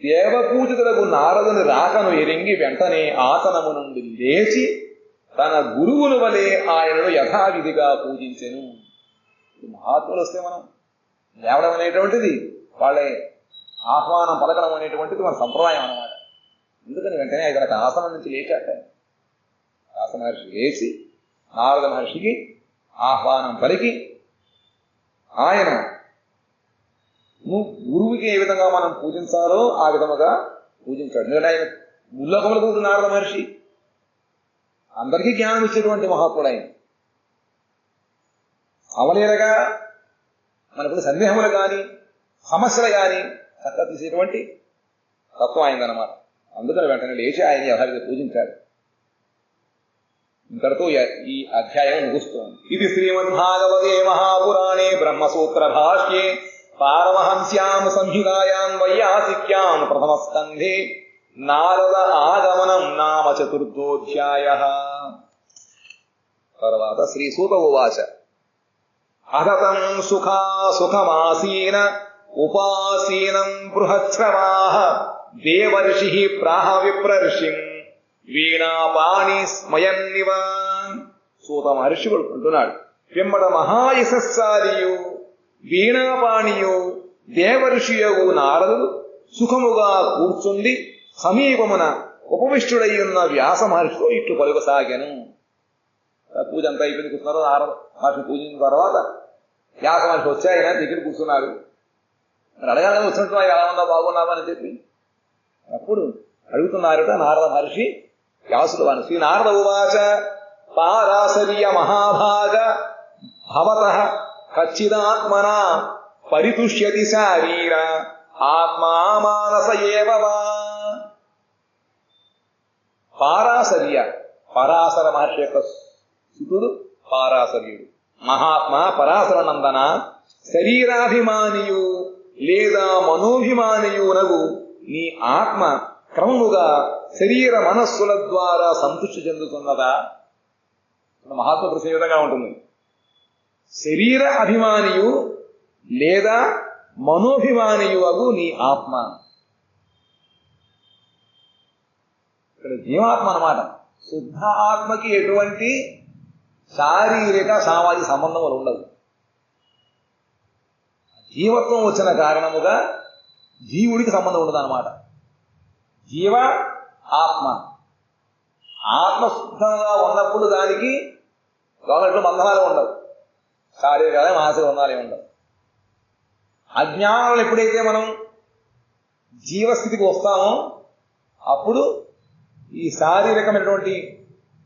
దేవపూజితులకు నారదుని రాకను ఎరింగి వెంటనే ఆసనము నుండి లేచి తన గురువుల వలె ఆయనను యథావిధిగా పూజించెను. మహాత్ములు వస్తే మనం లేవడం అనేటువంటిది, వాళ్ళే ఆహ్వానం పలకడం అనేటువంటిది మన సంప్రదాయం అన్నమాట. ఎందుకని వెంటనే ఆయన ఆసనం నుంచి లేచాట. వ్యాస మహర్షి లేచి నారద మహర్షికి ఆహ్వానం పలికి ఆయన గురువుకి ఏ విధంగా మనం పూజించాలో ఆ విధముగా పూజించాడు. ఎందుకంటే ఆయన ముల్లోకములకు నారద మహర్షి అందరికీ జ్ఞానం ఇచ్చేటువంటి మహాత్ముడు ఆయన. అవలేరగా మనకు సందేహములు కానీ సమస్యలు కానీ చక్కగా తీసేటువంటి తత్వం అయిందన్నమాట. అందుకని వెంటనే లేచి ఆయన యథావిధిగా పూజించాడు. ఇంతటితో ఈ అధ్యాయం ముగుస్తోంది. ఇది శ్రీమద్భాగవతే మహాపురాణే బ్రహ్మసూత్ర భాష్యే పారమహంస్యాం సంహితాయాం వైయాసిక్యాం ప్రథమస్కంధే నారద ఆగమనం నామ చతుర్థోధ్యాయః. తర్వాత శ్రీసూత ఉవాచ అదతం సుఖమాసీన ఉపాసీనం బృహశ్రవాః దేవర్షిః ప్రాహ విప్రర్షిం వీణాపాణి స్మయన్నివ. సూత మహర్షి అంటున్నాడు, పిమ్మట మహాయశస్సాలియు వీణాపాణియు దేవర్షియగు నారదుడు సుఖముగా కూర్చుండి సమీపమున ఉపవిష్టుడయ్యున్న వ్యాస మహర్షితో ఇట్లు పలుకసాగాను. పూజ అంతా అయిపోయింది, కూర్చున్నారు. నారద మహర్షి పూజించిన తర్వాత వ్యాస మహర్షి వచ్చి ఆయన దగ్గర కూర్చున్నారు. మరి అడగాలని వచ్చినట్టు ఎలా ఉందా, బాగున్నావా అని చెప్పి అప్పుడు అడుగుతున్నారట నారద మహర్షి వ్యాసుడు అని. శ్రీ నారద ఉవాచ పారాశర్య మహాభాగ భవతః కచ్చిదాత్మన పరితుష్యతి శారీర ఆత్మా మానస ఏవ వా. పారాశర్య, పరాశర మహర్షి యొక్క సుతుడు పారాశర్యుడు. మహాత్మా పరాశర నందన, శరీరాభిమానియు లేదా మనోభిమానియునగు నీ ఆత్మ క్రమముగా శరీర మనస్సుల ద్వారా సంతృష్టి చెందుతున్నదా? మహాత్మ ప్రశ్న ఈ విధంగా ఉంటుంది. శరీర అభిమానియు లేదా మనోభిమానియు అగు నీ ఆత్మ. ఇక్కడ జీవాత్మ అన్నమాట. శుద్ధ ఆత్మకి ఎటువంటి శారీరక సామాజిక సంబంధములు ఉండవు. జీవత్వం వచ్చిన కారణముగా జీవుడికి సంబంధం ఉండదు అన్నమాట. జీవ ఆత్మ, ఆత్మ శుద్ధంగా ఉన్నప్పుడు దానికి లోపల బంధనాలు ఉండవు, శారీరక మానసిక బంధాలు ఉండవు. అజ్ఞానంలో ఎప్పుడైతే మనం జీవస్థితికి వస్తామో అప్పుడు ఈ శారీరకమైనటువంటి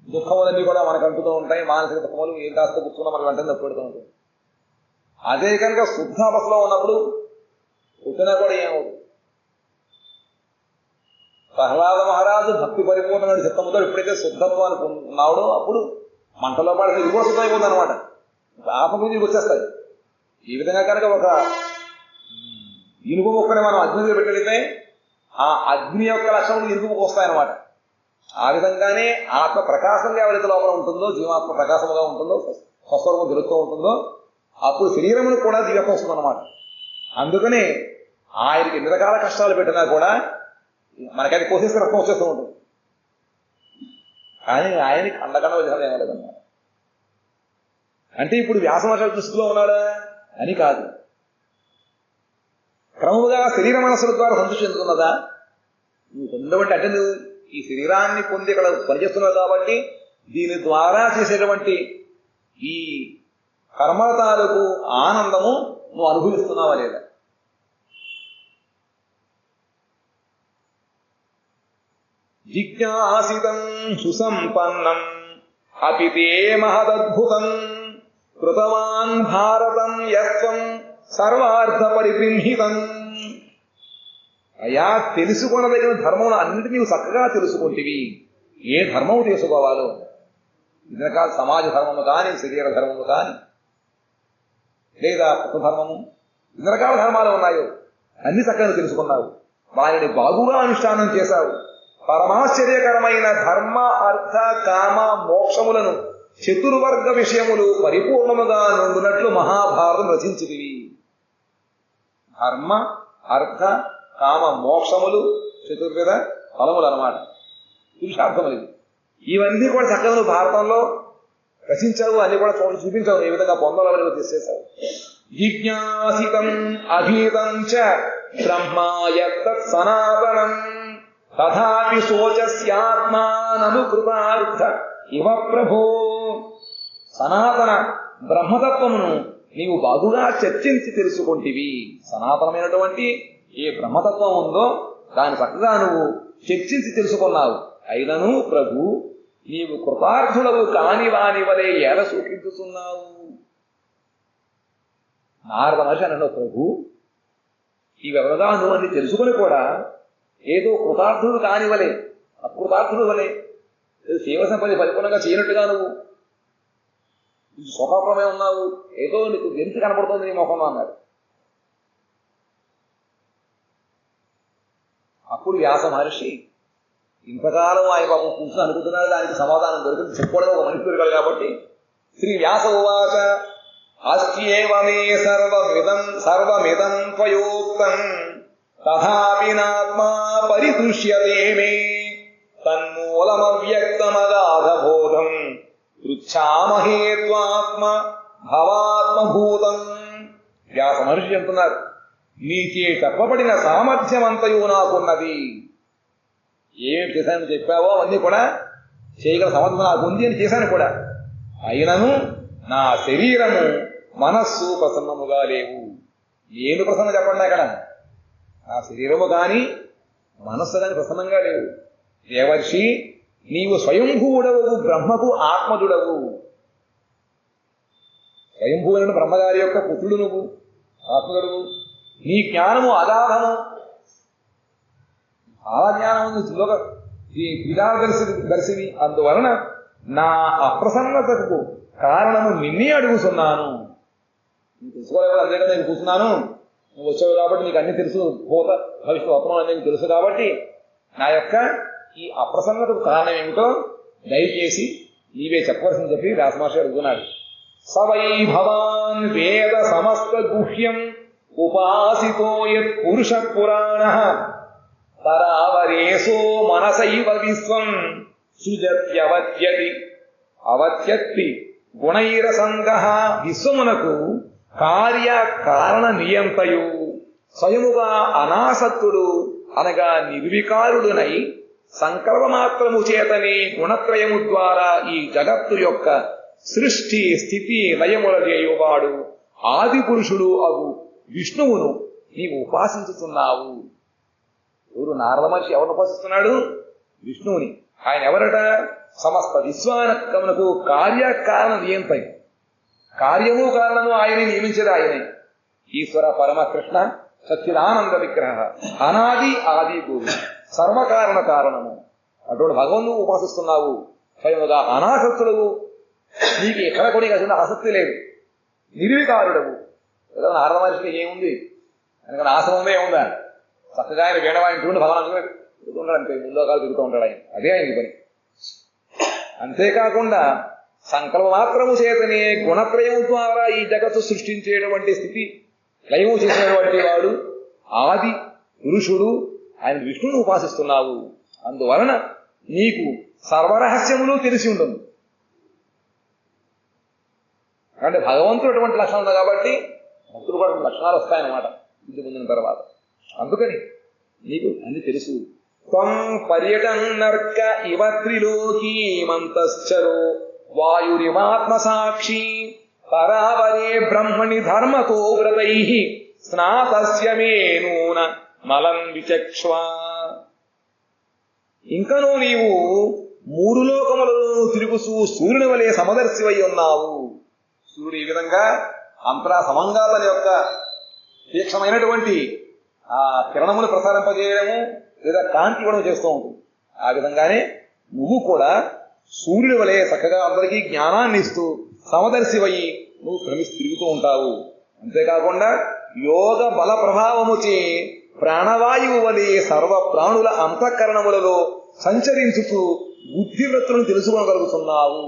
దుఃఖములన్నీ కూడా మనకు అంటుతూ ఉంటాయి. మానసిక దుఃఖములు ఏం కాస్త కూర్చున్నా మనకు వెంటనే తప్పుడుతూ ఉంటుంది. అదే కనుక శుద్ధావస్థలో ఉన్నప్పుడు పుట్టినా కూడా ఏమవుతుంది. ప్రహ్లాద మహారాజు భక్తి పరిపూర్ణమైన చిత్తముతో ఎప్పుడైతే శుద్ధత్వాన్ని ఉన్నాడో అప్పుడు మంటలో పడితే ఇది కూడా శుద్ధం అయిపోతుంది అనమాట. ఆత్మ గురించి వచ్చేస్తాయి. ఈ విధంగా కనుక ఒక ఇనుప మొక్కని మనం అగ్ని మీద పెట్టగలిగితే ఆ అగ్ని యొక్క లక్షణములు ఇనుప మొక్క వస్తాయన్నమాట. ఆ విధంగానే ఆత్మ ప్రకాశంగా ఎవరైతే లోపల ఉంటుందో, జీవాత్మ ప్రకాశముగా ఉంటుందో, స్వస్వరూపం తెలుస్తూ ఉంటుందో అప్పుడు శరీరమును కూడా దివ్యత్వం వస్తుంది అన్నమాట. అందుకనే ఆయనకి ఎన్ని రకాల కష్టాలు పెట్టినా కూడా మనకది కోసేస్తే రక్తం వచ్చేస్తూ ఉంటుంది. కానీ ఆయనకి అండగండ విధానం ఏమలేదన్నమాట. అంటే ఇప్పుడు వ్యాసమహర్షి దృష్టిలో ఉన్నాడా అని కాదు. క్రమముగా శరీర మనస్సుల ద్వారా సంతృష్టి చెందుతున్నదా? నువ్వు పొందబట్టి అంటే నువ్వు ఈ శరీరాన్ని పొంది ఇక్కడ పనిచేస్తున్నావు కాబట్టి దీని ద్వారా చేసేటువంటి ఈ కర్మల తాలూకు ఆనందము నువ్వు అనుభవిస్తున్నావా లేదా? జిజ్ఞాసితం సుసంపన్నం అపితే మహదద్భుతం కృతవాన్ భారతం యత్వం సర్వార్థ పరిగృహీతం. అయా తెలుసుకొనదగిన ధర్మములు అన్నిటినీ నీవు చక్కగా తెలుసుకుంటేవి. ఏ ధర్మము తెలుసుకోవాలో ఇన్ని రకాల సమాజ ధర్మము కానీ, శరీర ధర్మము కానీ, లేదా ధర్మము, ఇన్ని రకాల ధర్మాలు ఉన్నాయో అన్ని చక్కగా తెలుసుకున్నావు. వారిని బాగుగా అనుష్ఠానం చేశావు. పరమాశ్చర్యకరమైన ధర్మ అర్థ కామ మోక్షములను చతుర్వర్గ విషయములు పరిపూర్ణముగా నుండినట్లు మహాభారతం రచించితివి. ధర్మ అర్థ కామ మోక్షములు చతుర్విధ ఫలములు అన్నమాట, పురుషార్థములు. ఇవన్నీ కూడా చక్కగా భారతంలో రచించావు, అన్ని కూడా చూపించావు. ఏ విధంగా పొందాలని తీసేశావు. జిజ్ఞాసితం అభీతం చ బ్రహ్మాయత్ సనాతనం తథాపి శోచస్యాత్మానను కృతార్థ ఇవ ప్రభో. సనాతన బ్రహ్మతత్వమును నీవు బాగుగా చర్చించి తెలుసుకుంటివి. సనాతనమైనటువంటి ఏ బ్రహ్మతత్వం ఉందో దాని చక్కగా నువ్వు చర్చించి తెలుసుకున్నావు. అయినను ప్రభు నీవు కృతార్థులవు కాని వాని వలె ఎలా సూచించుతున్నావు? నారద మహర్షి అన్నాడు, ప్రభు ఈ వ్యవగా నువ్వు అని తెలుసుకుని కూడా ఏదో కృతార్థుడు కాని వలె, అకృతార్థుడు వలె, సేవసం పని పరిపూర్ణంగా చేయనట్టుగా నువ్వు స్వభావమే ఉన్నావు, ఏదో నీకు గెలిచి కనపడుతుంది నీ ముఖంలో అన్నాడు. అప్పుడు వ్యాస మహర్షి ఇంతకాలం ఆయన పాపం కూర్చొని అనుకుంటున్నాడు, దానికి సమాధానం దొరికింది. చెప్పుకోవడం ఒక మనిషి దొరకాలి కాబట్టి శ్రీ వ్యాస ఉవాచ అస్యేవ మే సర్వమిదం త్వయోక్తం తథాపి నాత్మా పరితుష్యతే మే తన్మూలమవ్యక్తమగాధబోధం పృచ్ఛామహే త్వాత్మ భవాత్మభూతం. వ్యాస మహర్షి అంటున్నారు, నీచే చెప్పబడిన సామర్థ్యమంతయు నాకున్నది. ఏమేమి చేశానని చెప్పావో అవన్నీ కూడా చేయగల సమర్థం నాకు ఉంది అని చేశాను కూడా. అయినను నా శరీరము మనస్సు ప్రసన్నముగా లేవు. ఏమి ప్రసన్నం చెప్పండి అక్కడ? నా శరీరము కానీ మనస్సు కానీ ప్రసన్నంగా లేవు. దేవర్షి నీవు స్వయంభూవుడవు, బ్రహ్మకు ఆత్మజుడవు. స్వయంభూవులను బ్రహ్మగారి యొక్క పుత్రుడు నువ్వు, ఆత్మజుడవు. నీ జ్ఞానము అగాధము, చాలా జ్ఞానం ఉంది. ఈ త్రికాలదర్శిని అందువలన నా అప్రసన్నతకు కారణము నిన్నే అడుగుతున్నాను. నువ్వు తెలుసుకోలేదు, అంతేగా నేను కూర్చున్నాను, నువ్వు వచ్చావు కాబట్టి నీకు అన్ని తెలుసు, భూత భవిష్యత్తు వర్తమానం అనేది తెలుసు కాబట్టి నా యొక్క ఈ అప్రసన్నతకు కారణం ఏమిటో దయచేసి నీవే చెప్పవలసింది చెప్పి వ్యాసమహర్షి అడుగుతున్నాడు. సవై భవాన్ వేద సమస్త గుహ్యం ఉపాసితో యత్ పురుష పురాణ తరావరేసో మనసైవ విశ్వం అవత్యత్తి గుణైరసంగః. విశ్వమునకు కార్యకారణ నియంతయు స్వయముగా అనాసక్తుడు అనగా నిర్వికారుడునై సంకల్పమాత్రము చేతనే గుణత్రయము ద్వారా ఈ జగత్తు యొక్క సృష్టి స్థితి లయముల చేయువాడు ఆది పురుషుడు అగు విష్ణువును నీవు ఉపాసించుతున్నావు. ఎవరు? నారద మహర్షి ఎవరిని ఉపాసిస్తున్నాడు? విష్ణువుని. ఆయన ఎవరట? సమస్త విశ్వానకమునకు కార్యకారణ నియంతై. కార్యము కారణము ఆయనే నియమించేది ఆయనే. ఈశ్వర పరమకృష్ణ సచ్చిదానంద విగ్రహ అనాది ఆది గురు సర్వకారణ కారణము. అటువంటి భగవంతుడు ఉపాసిస్తున్నావు. స్వయముగా అనాసక్తుడవు, నీకు ఎక్కడ కూడా అసలు ఆసక్తి లేదు, నిర్వికారుడవు. ఏదో నారద మహర్షికి ఏముంది, ఎందుకంటే ఆశ్రమమే ఉందా, చక్కగా ఆయన వేడవాయించుకుంటూ భగవాన్ తిరుగుతూ ఉంటాడు, అంతే ముందుకాలు తిరుగుతూ ఉంటాడు ఆయన. అదే ఆయనకి పని. అంతేకాకుండా సంకల్ప మాత్రము చేతనే గుణత్రయము ద్వారా ఈ జగత్తు సృష్టించేటువంటి స్థితి లయము చేసినటువంటి వాడు ఆది పురుషుడు ఆయన విష్ణువును ఉపాసిస్తున్నావు. అందువలన నీకు సర్వరహస్యములు తెలిసి ఉంటుంది. అంటే భగవంతుడు అటువంటి లక్షణం ఉంది కాబట్టి భక్తులు కూడా లక్షణాలు వస్తాయన్నమాట ఇది పొందిన తర్వాత. అందుకని నీకు అన్ని తెలుసు. త్వం పర్యటన్నర్క ఇవ త్రిలోకీమంతశ్చరో వాయురివాత్మ సాక్షి పరావరే బ్రహ్మణి ధర్మతో వ్రతై స్నాతస్య మే నూన మలం విచక్ష్వ. ఇంకనూ నీవు మూడు లోకములను తిరుగుతూ సూర్యుని వలె సమదర్శివై ఉన్నావు. సూర్యుడు ఈ విధంగా అంతరా సమంగా తన యొక్క తీక్షణమైనటువంటి ఆ కిరణములు ప్రసారింపజేయడము లేదా కాంతి ఇవ్వడం చేస్తూ ఉంటుంది. ఆ విధంగానే నువ్వు కూడా సూర్యుడి వలె చక్కగా అందరికీ జ్ఞానాన్ని ఇస్తూ సమదర్శివయి నువ్వు తిరుగుతూ ఉంటావు. అంతేకాకుండా యోగ బల ప్రభావముచే ప్రాణవాయువు వలె సర్వ ప్రాణుల అంతఃకరణములలో సంచరించుతూ బుద్ధివృత్తులను తెలుసుకోగలుగుతున్నావు.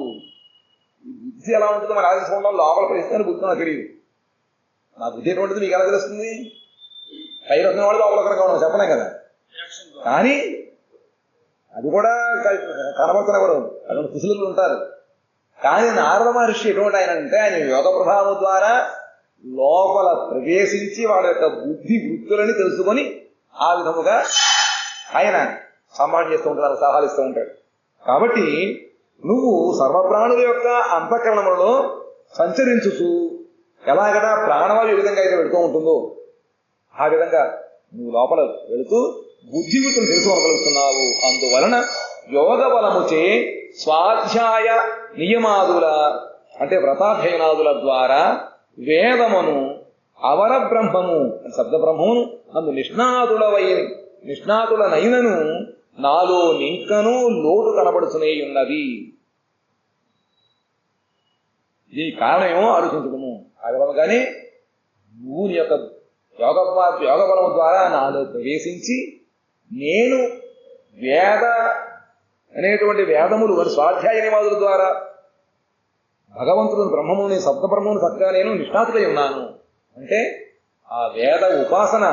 ఈ బుద్ధి ఎలా ఉంటుందో మనం ఆలోచించుకుంటాం, లోపల పరిస్థితి బుద్ధి నాకు తెలియదు. నా బుద్ధి ఎటువంటిది మీకు ఎలా తెలుస్తుంది? పైరు వచ్చిన వాడు లోపల ఉండడం చెప్పలేం కదా. కానీ అది కూడా కనబడుతున్న కూడా అటువంటి కుశలులు ఉంటారు. కానీ నారద మహర్షి ఎటువంటి ఆయన అంటే ఆయన యోగ ప్రభావం ద్వారా లోపల ప్రవేశించి వాళ్ళ యొక్క బుద్ధి వృత్తులని తెలుసుకొని ఆ విధముగా ఆయన సంభాషణ చేస్తూ ఉంటాడు, సలహాలు ఇస్తూ ఉంటాడు. కాబట్టి నువ్వు సర్వప్రాణుల యొక్క అంతఃకరణములలో సంచరించుతూ ఎలాగైనా ప్రాణవాయు ఏ విధంగా అయితే వెళుతూ ఉంటుందో ఆ విధంగా నువ్వు లోపల వెళుతూ బుద్ధివృత్తులు తెలుసుకోగలుగుతున్నావు. అందువలన యోగ బలముచే స్వాధ్యాయ నియమాదుల అంటే వ్రతాధ్యయనాదుల ద్వారా వేదమును అవర బ్రహ్మము శబ్ద బ్రహ్మమును అందు నిష్ణాతులనైనను నాలో నింకను లోటు కనబడుతూనే ఉన్నది. ఈ కారణమేమో ఆలోచించడము. ఆ విధముగానే నువ్వు నీ యొక్క యోగ బలము ద్వారా నాలో ప్రవేశించి నేను వేద అనేటువంటి వేదములు మరి స్వాధ్యాయ నియమాదుల ద్వారా భగవంతుడు బ్రహ్మముని శబ్ద బ్రహ్మముని చక్కగా నేను నిష్ణాతులై ఉన్నాను. అంటే ఆ వేద ఉపాసన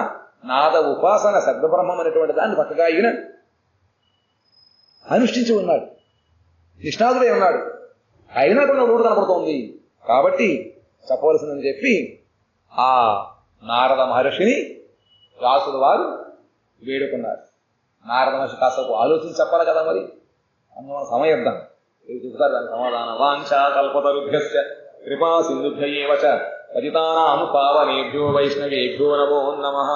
నాద ఉపాసన శబ్ద బ్రహ్మం అనేటువంటి దాన్ని చక్కగా ఈయన అనుష్ఠించి ఉన్నాడు, నిష్ణాతులై ఉన్నాడు. అయినా కూడా లోటు కనపడుతోంది కాబట్టి చెప్పవలసిందని చెప్పి ఆ నారద మహర్షిని వ్యాసుల వారు వేడుకున్నారు. నారద మహర్షి కాసేపు ఆలోచించి చెప్పాలి కదా, మరి అందువల్ల సమయం ఇద్దాం. చెప్తారు దాని సమాధానం. వాంఛా కల్పతరుభ్యశ్చ కృపా సింధుభ్య ఏవ చ పతితానాం పావనేభ్యో వైష్ణవేభ్యో నమో నమః.